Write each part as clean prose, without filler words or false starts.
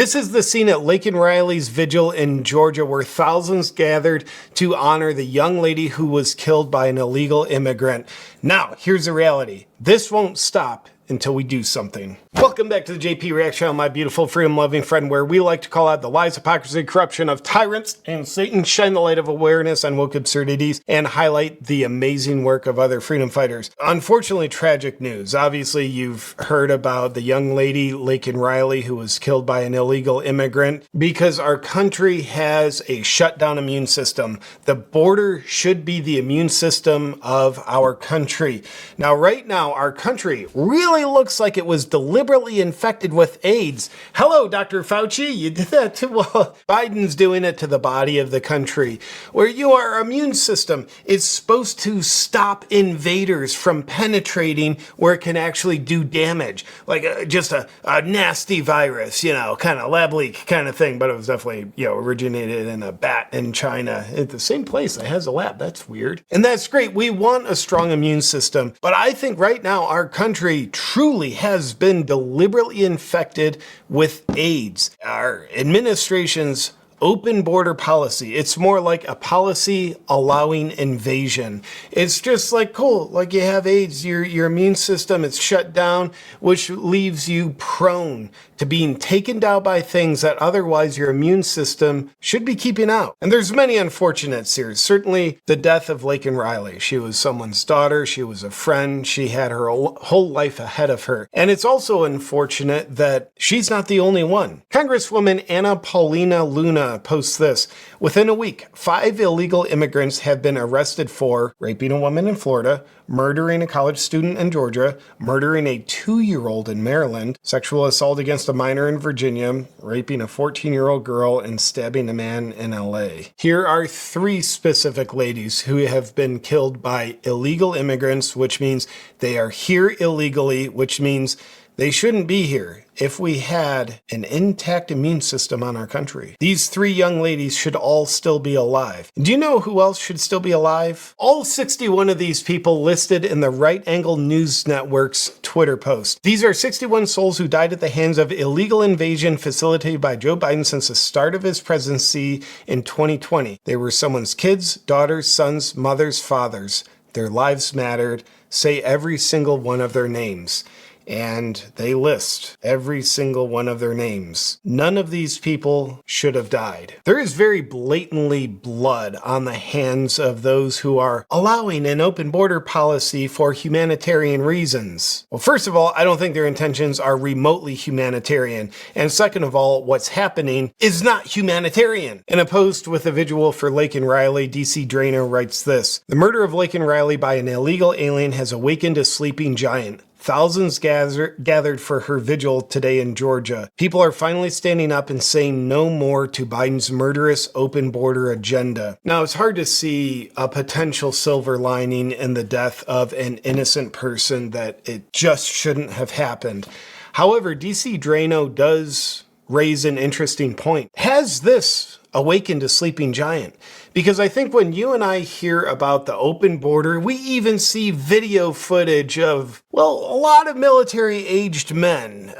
This is the scene at Laken Riley's vigil in Georgia where thousands gathered to honor the young lady who was killed by an illegal immigrant. Now, here's the reality. This won't stop until we do something. Welcome back to the JP React Channel, my beautiful freedom-loving friend, where we like to call out the lies, hypocrisy, corruption of tyrants and Satan, shine the light of awareness on woke absurdities, and highlight the amazing work of other freedom fighters. Unfortunately, tragic news. Obviously, you've heard about the young lady, Laken Riley, who was killed by an illegal immigrant because our country has a shutdown immune system. The border should be the immune system of our country. Now, right now, our country really looks like it was deliberately infected with AIDS. Hello, Dr. Fauci, you did that too. Well, Biden's doing it to the body of the country, where our immune system is supposed to stop invaders from penetrating where it can actually do damage, like just a nasty virus, kind of lab leak kind of thing, but it was definitely, originated in a bat in China at the same place that has a lab. That's weird. And that's great. We want a strong immune system, but I think right now our country truly has been deliberately infected with AIDS. Our administration's open border policy, it's more like a policy allowing invasion. It's just like, cool, like you have AIDS, your immune system is shut down, which leaves you prone to being taken down by things that otherwise your immune system should be keeping out. And there's many unfortunates here. Certainly the death of Laken Riley. She was someone's daughter. She was a friend. She had her whole life ahead of her. And it's also unfortunate that she's not the only one. Congresswoman Anna Paulina Luna posts this. Within a week, 5 illegal immigrants have been arrested for raping a woman in Florida, murdering a college student in Georgia, murdering a 2-year-old in Maryland, sexual assault against a minor in Virginia, raping a 14-year-old girl, and stabbing a man in LA. Here are 3 specific ladies who have been killed by illegal immigrants, which means they are here illegally, which means they shouldn't be here if we had an intact immune system on our country. These 3 young ladies should all still be alive. Do you know who else should still be alive? All 61 of these people listed in the Right Angle News Network's Twitter post. These are 61 souls who died at the hands of illegal invasion facilitated by Joe Biden since the start of his presidency in 2020. They were someone's kids, daughters, sons, mothers, fathers. Their lives mattered. Say every single one of their names. And they list every single one of their names. None of these people should have died. There is very blatantly blood on the hands of those who are allowing an open border policy for humanitarian reasons. Well, first of all, I don't think their intentions are remotely humanitarian. And second of all, what's happening is not humanitarian. In a post with a visual for Laken Riley, DC Drano writes this. The murder of Laken Riley by an illegal alien has awakened a sleeping giant. Thousands gathered for her vigil today in Georgia. People are finally standing up and saying no more to Biden's murderous open border agenda. Now, it's hard to see a potential silver lining in the death of an innocent person, that it just shouldn't have happened. However, DC Drano does raise an interesting point. Has this awakened a sleeping giant? Because I think when you and I hear about the open border, we even see video footage of, a lot of military-aged men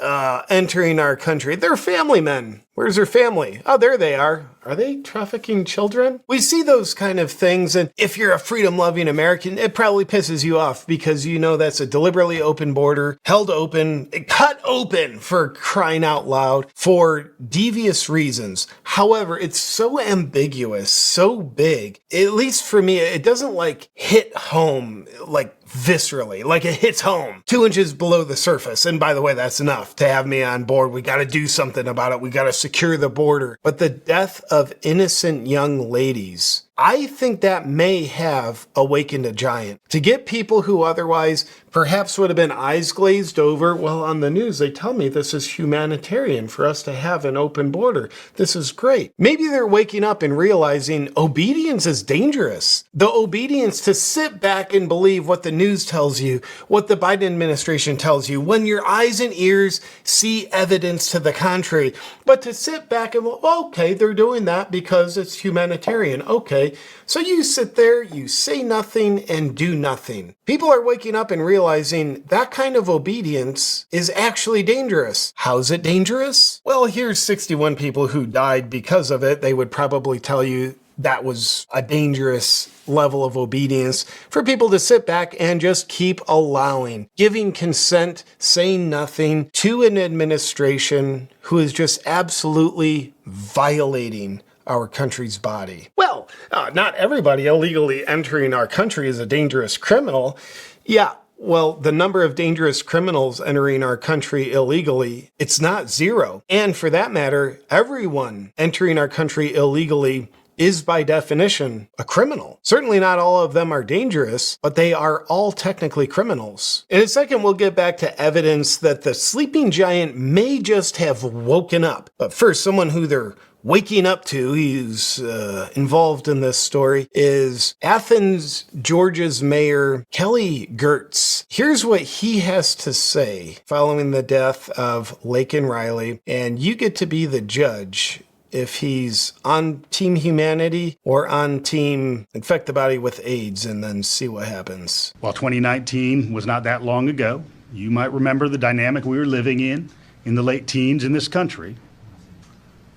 entering our country. They're family men. Where's their family? Oh, there they are. Are they trafficking children? We see those kind of things, and if you're a freedom-loving American, it probably pisses you off because you know that's a deliberately open border, held open, cut open, for crying out loud, for devious reasons. However, it's so ambiguous, so big, at least for me, it doesn't hit home viscerally, like it hits home 2 inches below the surface. And by the way, that's enough to have me on board. We got to do something about it. We got to secure the border. But the death of innocent young ladies, I think that may have awakened a giant. To get people who otherwise perhaps would have been eyes glazed over, well, on the news, they tell me this is humanitarian for us to have an open border. This is great. Maybe they're waking up and realizing obedience is dangerous. The obedience to sit back and believe what the news tells you, what the Biden administration tells you, when your eyes and ears see evidence to the contrary. But to sit back and, okay, they're doing that because it's humanitarian. Okay, okay? So you sit there, you say nothing and do nothing. People are waking up and realizing that kind of obedience is actually dangerous. How's it dangerous? Well, here's 61 people who died because of it. They would probably tell you that was a dangerous level of obedience for people to sit back and just keep allowing, giving consent, saying nothing to an administration who is just absolutely violating our country's body. Well, not everybody illegally entering our country is a dangerous criminal. Yeah. Well, the number of dangerous criminals entering our country illegally, it's not zero. And for that matter, everyone entering our country illegally is by definition a criminal. Certainly not all of them are dangerous, but they are all technically criminals. In a second, we'll get back to evidence that the sleeping giant may just have woken up. But first, someone who they're waking up to, he's involved in this story, is Athens, Georgia's mayor, Kelly Girtz. Here's what he has to say following the death of Laken Riley, and you get to be the judge if he's on Team Humanity or on Team Infect the Body with AIDS, and then see what happens. While 2019 was not that long ago, you might remember the dynamic we were living in the late teens in this country,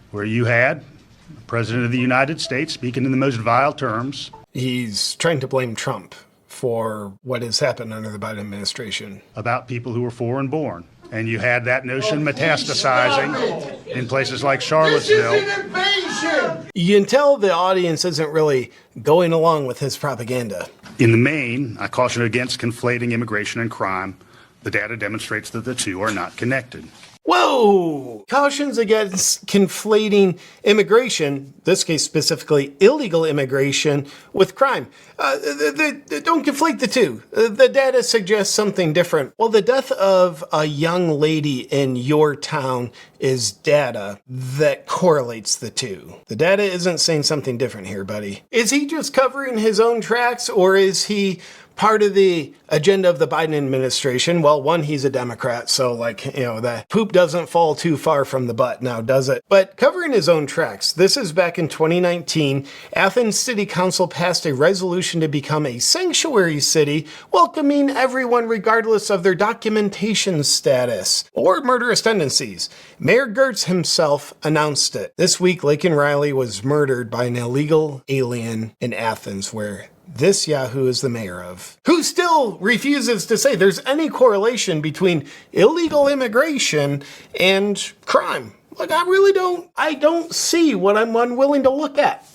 where you had the President of the United States speaking in the most vile terms. He's trying to blame Trump for what has happened under the Biden administration. About people who were foreign born. And you had that notion metastasizing in places like Charlottesville. This is an invasion! You can tell the audience isn't really going along with his propaganda. In the main, I caution against conflating immigration and crime. The data demonstrates that the two are not connected. Whoa! Cautions against conflating immigration, this case specifically illegal immigration, with crime. Don't conflate the two. The data suggests something different. Well, the death of a young lady in your town is data that correlates the two. The data isn't saying something different here, buddy. Is he just covering his own tracks, or is he part of the agenda of the Biden administration? Well, one, he's a Democrat, so the poop doesn't fall too far from the butt now, does it? But covering his own tracks, this is back in 2019, Athens City Council passed a resolution to become a sanctuary city, welcoming everyone regardless of their documentation status or murderous tendencies. Mayor Girtz himself announced it. This week, Laken Riley was murdered by an illegal alien in Athens, where this Yahoo is the mayor of, who still refuses to say there's any correlation between illegal immigration and crime. Like, I don't see what I'm unwilling to look at.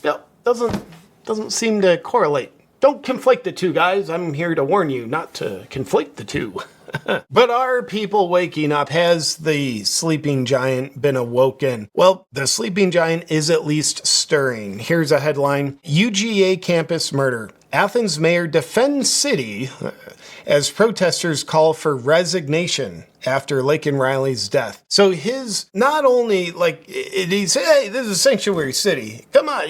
Doesn't seem to correlate. Don't conflate the two, guys. I'm here to warn you not to conflate the two. But are people waking up? Has the sleeping giant been awoken? Well, the sleeping giant is at least stirring. Here's a headline: UGA campus murder. Athens mayor defends city as protesters call for resignation after Laken Riley's death. So his, not only he said, hey, this is a sanctuary city. Come on,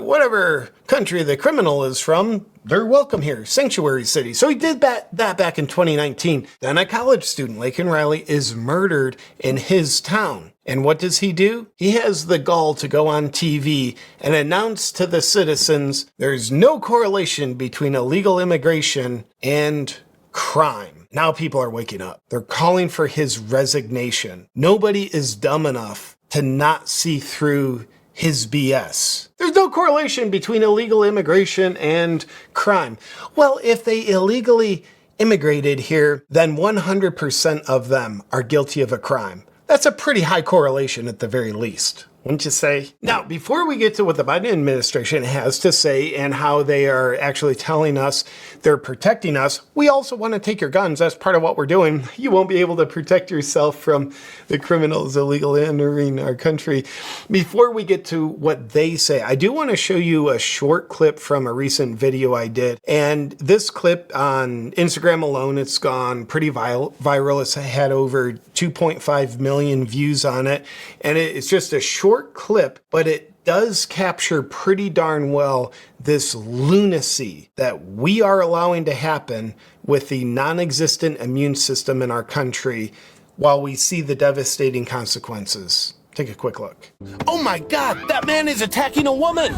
whatever country the criminal is from, they're welcome here. Sanctuary city. So he did that back in 2019. Then a college student, Laken Riley, is murdered in his town. And what does he do? He has the gall to go on TV and announce to the citizens there's no correlation between illegal immigration and crime. Now people are waking up. They're calling for his resignation. Nobody is dumb enough to not see through his BS. There's no correlation between illegal immigration and crime. Well, if they illegally immigrated here, then 100% of them are guilty of a crime. That's a pretty high correlation at the very least, wouldn't you say? Now, before we get to what the Biden administration has to say and how they are actually telling us they're protecting us, we also want to take your guns. That's part of what we're doing. You won't be able to protect yourself from the criminals illegally entering our country. Before we get to what they say, I do want to show you a short clip from a recent video I did. And this clip on Instagram alone, it's gone pretty viral. It's had over 2.5 million views on it. And it's just a short clip, but it does capture pretty darn well this lunacy that we are allowing to happen with the non-existent immune system in our country while we see the devastating consequences. Take a quick look. Oh my God, that man is attacking a woman!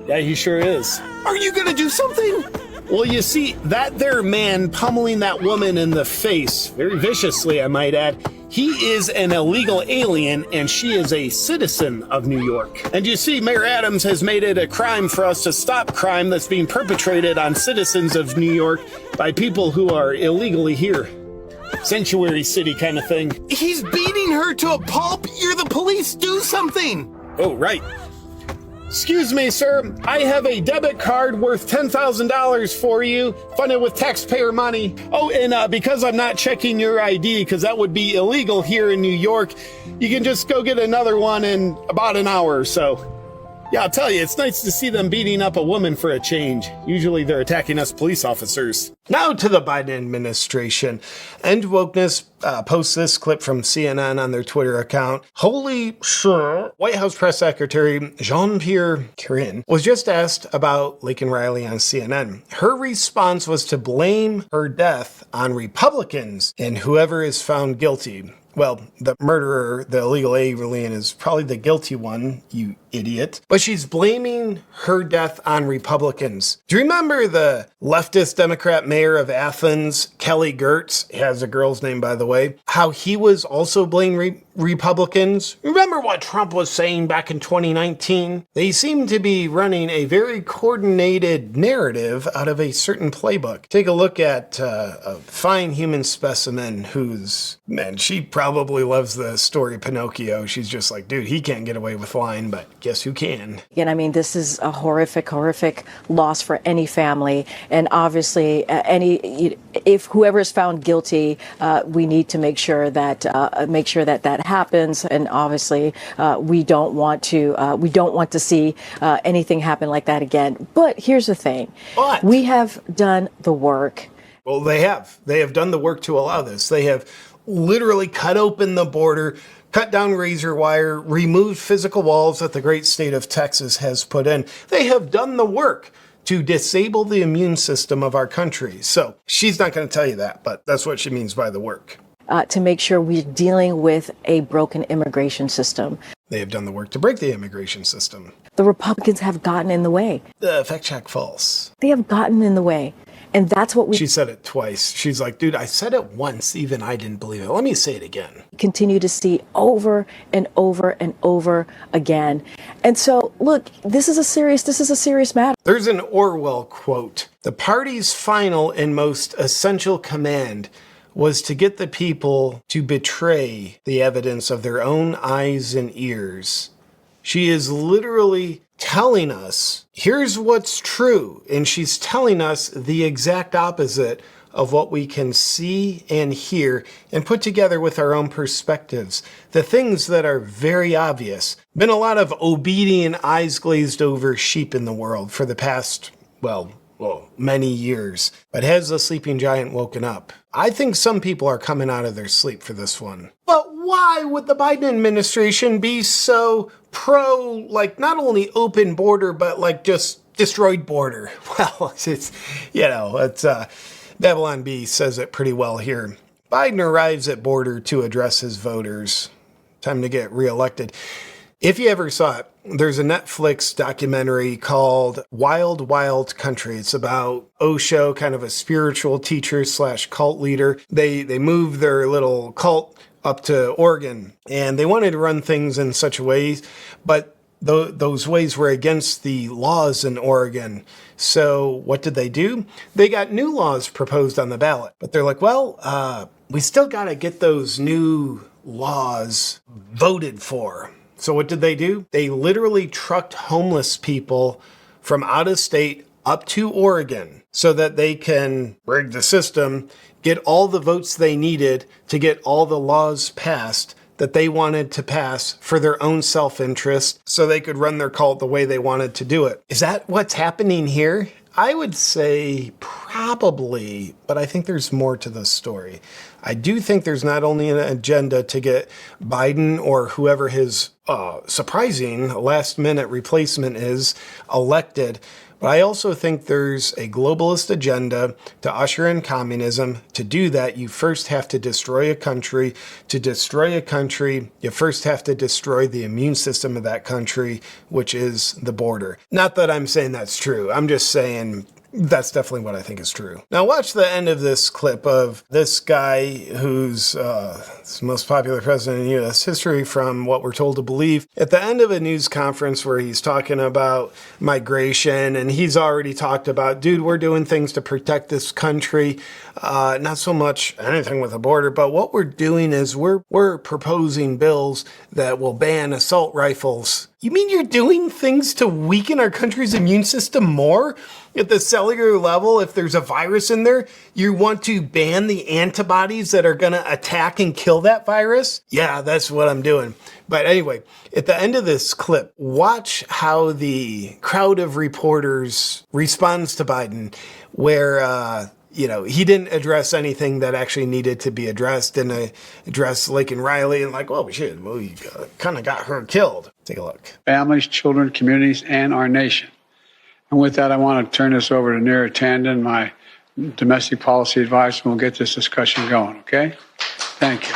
Yeah, he sure is. Are you gonna do something? Well, you see, that there man pummeling that woman in the face, very viciously, I might add, he is an illegal alien and she is a citizen of New York. And you see, Mayor Adams has made it a crime for us to stop crime that's being perpetrated on citizens of New York by people who are illegally here. Sanctuary city kind of thing. He's beating her to a pulp. You're the police. Do something. Oh, right. Excuse me, sir. I have a debit card worth $10,000 for you, funded with taxpayer money. Oh, and because I'm not checking your ID, because that would be illegal here in New York, you can just go get another one in about an hour or so. Yeah, I'll tell you, it's nice to see them beating up a woman for a change. Usually they're attacking us police officers. Now to the Biden administration. End Wokeness posts this clip from CNN on their Twitter account. Holy shit. White House Press Secretary Jean-Pierre Carin was just asked about Laken Riley on CNN. Her response was to blame her death on Republicans and whoever is found guilty. Well, the murderer, the illegal alien, is probably the guilty one, you idiot. But she's blaming her death on Republicans. Do you remember the leftist Democrat mayor of Athens, Kelly Gertz, has a girl's name, by the way, how he was also blaming Republicans? Remember what Trump was saying back in 2019? They seem to be running a very coordinated narrative out of a certain playbook. Take a look at a fine human specimen who's, man, she probably loves the story Pinocchio. She's just like, dude, he can't get away with lying, but guess who can? Again, I mean, this is a horrific loss for any family. And obviously, if whoever is found guilty, we need to make sure that that happens. And obviously, we don't want to see anything happen like that again. But here's the thing: we have done the work. Well, they have. They have done the work to allow this. They have literally cut open the border, cut down razor wire, removed physical walls that the great state of Texas has put in. They have done the work to disable the immune system of our country. So she's not going to tell you that, but that's what she means by the work. To make sure we're dealing with a broken immigration system. They have done the work to break the immigration system. The Republicans have gotten in the way. Fact check false. They have gotten in the way. And that's what we She said it twice. She's like, dude, I said it once, even I didn't believe it. Let me say it again. continue to see over and over and over again. And so, look, this is a serious matter. There's an Orwell quote. The party's final and most essential command was to get the people to betray the evidence of their own eyes and ears. She is literally telling us, here's what's true. And she's telling us the exact opposite of what we can see and hear and put together with our own perspectives. The things that are very obvious. Been a lot of obedient, eyes glazed over sheep in the world for the past, many years. But has the sleeping giant woken up? I think some people are coming out of their sleep for this one. But why would the Biden administration be so pro, not only open border, but just destroyed border? Well, it's Babylon B says it pretty well here. Biden arrives at border to address his voters. Time to get reelected. If you ever saw it, there's a Netflix documentary called Wild Wild Country. It's about Osho, kind of a spiritual teacher / cult leader. They moved their little cult up to Oregon, and they wanted to run things in such a way, but those ways were against the laws in Oregon. So what did they do? They got new laws proposed on the ballot, but they're like, we still got to get those new laws voted for. So what did they do? They literally trucked homeless people from out of state up to Oregon so that they can rig the system, get all the votes they needed to get all the laws passed that they wanted to pass for their own self-interest so they could run their cult the way they wanted to do it. Is that what's happening here? I would say probably, but I think there's more to the story. I do think there's not only an agenda to get Biden or whoever his surprising last-minute replacement is elected, But I also think there's a globalist agenda to usher in communism. To do that, you first have to destroy a country. To destroy a country, you first have to destroy the immune system of that country, which is the border. Not that I'm saying that's true. I'm just saying that's definitely what I think is true. Now watch the end of this clip of this guy who's the most popular president in U.S. history from what we're told to believe. At the end of a news conference where he's talking about migration, and he's already talked about, dude, we're doing things to protect this country. Not so much anything with the border, but what we're doing is we're proposing bills that will ban assault rifles. You mean you're doing things to weaken our country's immune system more? At the cellular level, if there's a virus in there, you want to ban the antibodies that are going to attack and kill that virus? Yeah, that's what I'm doing. But anyway, at the end of this clip, watch how the crowd of reporters responds to Biden, where he didn't address anything that actually needed to be addressed, and address Laken Riley and like, well, shit, we kind of got her killed. Take a look. Families, children, communities, and our nation. And with that, I want to turn this over to Neera Tanden, my domestic policy advisor, and we'll get this discussion going, okay? Thank you.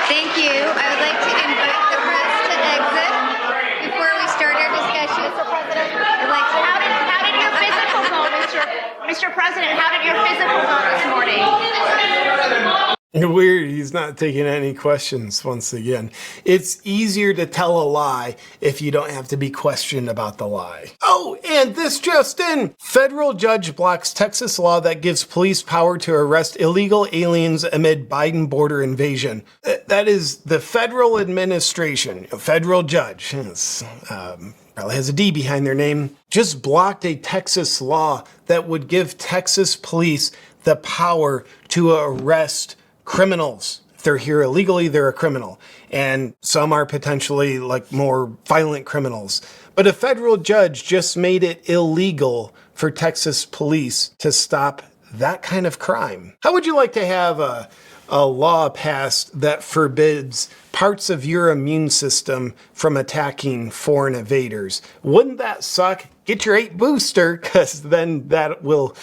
Thank you. I would like to invite the press to exit before we start our discussion. Mr. President, how did your physical go, Mr. President? How did your physical go this morning? Weird, he's not taking any questions once again. It's easier to tell a lie if you don't have to be questioned about the lie. Oh, and this just in. Federal judge blocks Texas law that gives police power to arrest illegal aliens amid Biden border invasion. That is the federal administration, a federal judge, probably has a D behind their name, just blocked a Texas law that would give Texas police the power to arrest criminals. If they're here illegally, they're a criminal. And some are potentially like more violent criminals. But a federal judge just made it illegal for Texas police to stop that kind of crime. How would you like to have a law passed that forbids parts of your immune system from attacking foreign invaders? Wouldn't that suck? Get your 8 booster, because then that will...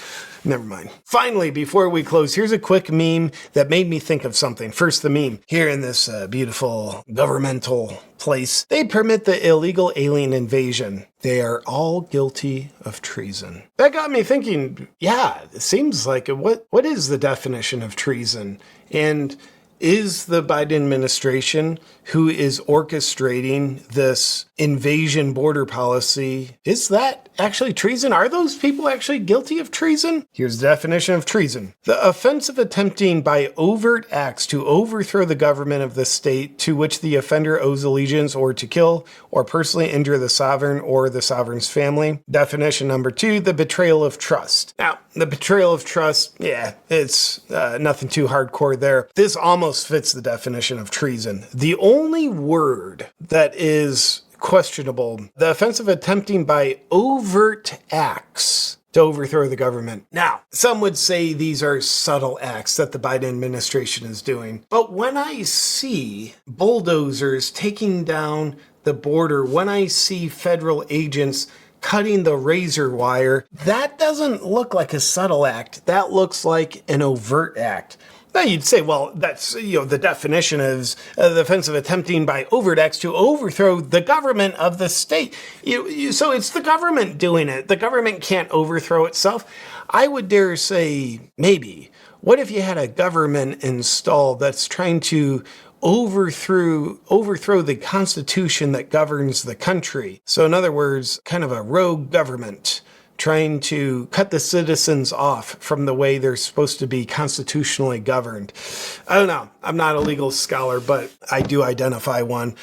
Never mind. Finally, before we close, here's a quick meme that made me think of something. First, the meme. Here in this beautiful governmental place, they permit the illegal alien invasion. They are all guilty of treason. That got me thinking, yeah, it seems like what is the definition of treason? And is the Biden administration, who is orchestrating this invasion border policy, is that actually treason? Are those people actually guilty of treason? Here's the definition of treason. The offense of attempting by overt acts to overthrow the government of the state to which the offender owes allegiance, or to kill or personally injure the sovereign or the sovereign's family. Definition number 2, the betrayal of trust. Now, the betrayal of trust, yeah, it's nothing too hardcore there. This almost fits the definition of treason. The only word that is questionable, the offense of attempting by overt acts to overthrow the government. Now, some would say these are subtle acts that the Biden administration is doing. But when I see bulldozers taking down the border, when I see federal agents cutting the razor wire, that doesn't look like a subtle act. That looks like an overt act. Now you'd say, well, that's, the definition is the offense of attempting by overt acts to overthrow the government of the state. So it's the government doing it. The government can't overthrow itself. I would dare say, maybe. What if you had a government installed that's trying to overthrow the Constitution that governs the country? So in other words, kind of a rogue government trying to cut the citizens off from the way they're supposed to be constitutionally governed. I don't know. I'm not a legal scholar, but I do identify one.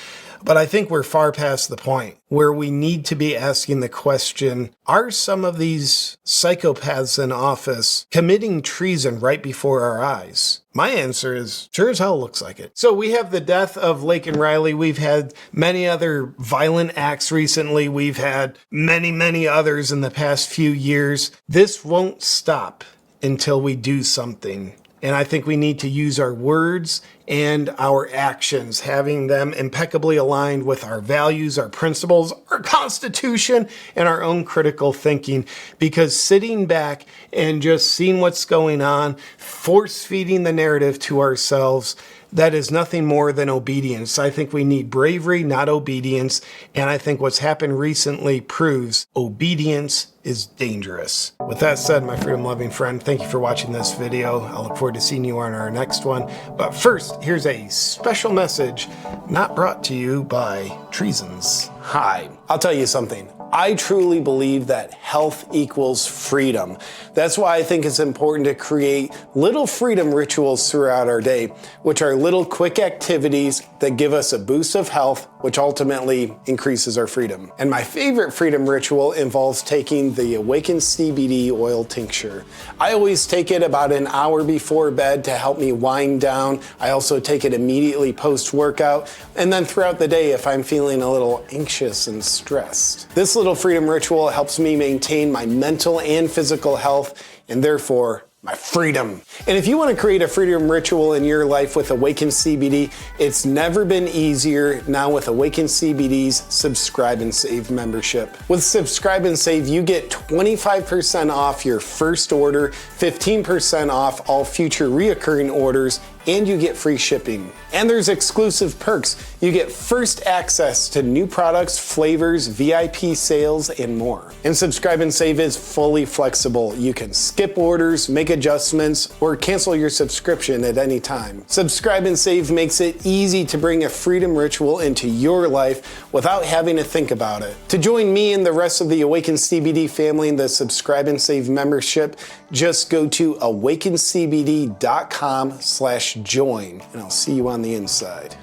But I think we're far past the point where we need to be asking the question, are some of these psychopaths in office committing treason right before our eyes? My answer is, sure as hell looks like it. So we have the death of Laken Riley. We've had many other violent acts recently. We've had many, many others in the past few years. This won't stop until we do something. And I think we need to use our words and our actions, having them impeccably aligned with our values, our principles, our Constitution, and our own critical thinking. Because sitting back and just seeing what's going on, force feeding the narrative to ourselves, that is nothing more than obedience. I think we need bravery, not obedience. And I think what's happened recently proves obedience is dangerous. With that said, my freedom-loving friend, thank you for watching this video. I look forward to seeing you on our next one. But first, here's a special message not brought to you by Treasons. Hi, I'll tell you something. I truly believe that health equals freedom. That's why I think it's important to create little freedom rituals throughout our day, which are little quick activities that give us a boost of health, which ultimately increases our freedom. And my favorite freedom ritual involves taking the Awaken CBD oil tincture. I always take it about an hour before bed to help me wind down. I also take it immediately post-workout, and then throughout the day if I'm feeling a little anxious and stressed. This little freedom ritual helps me maintain my mental and physical health, and therefore my freedom. And if you want to create a freedom ritual in your life with Awaken CBD, it's never been easier now with Awaken CBD's Subscribe and Save membership. With Subscribe and Save, you get 25% off your first order, 15% off all future reoccurring orders, and you get free shipping. And there's exclusive perks. You get first access to new products, flavors, VIP sales, and more. And Subscribe and Save is fully flexible. You can skip orders, make adjustments, or cancel your subscription at any time. Subscribe and Save makes it easy to bring a freedom ritual into your life without having to think about it. To join me and the rest of the Awaken CBD family in the Subscribe and Save membership, just go to awakencbd.com/join, and I'll see you on the inside.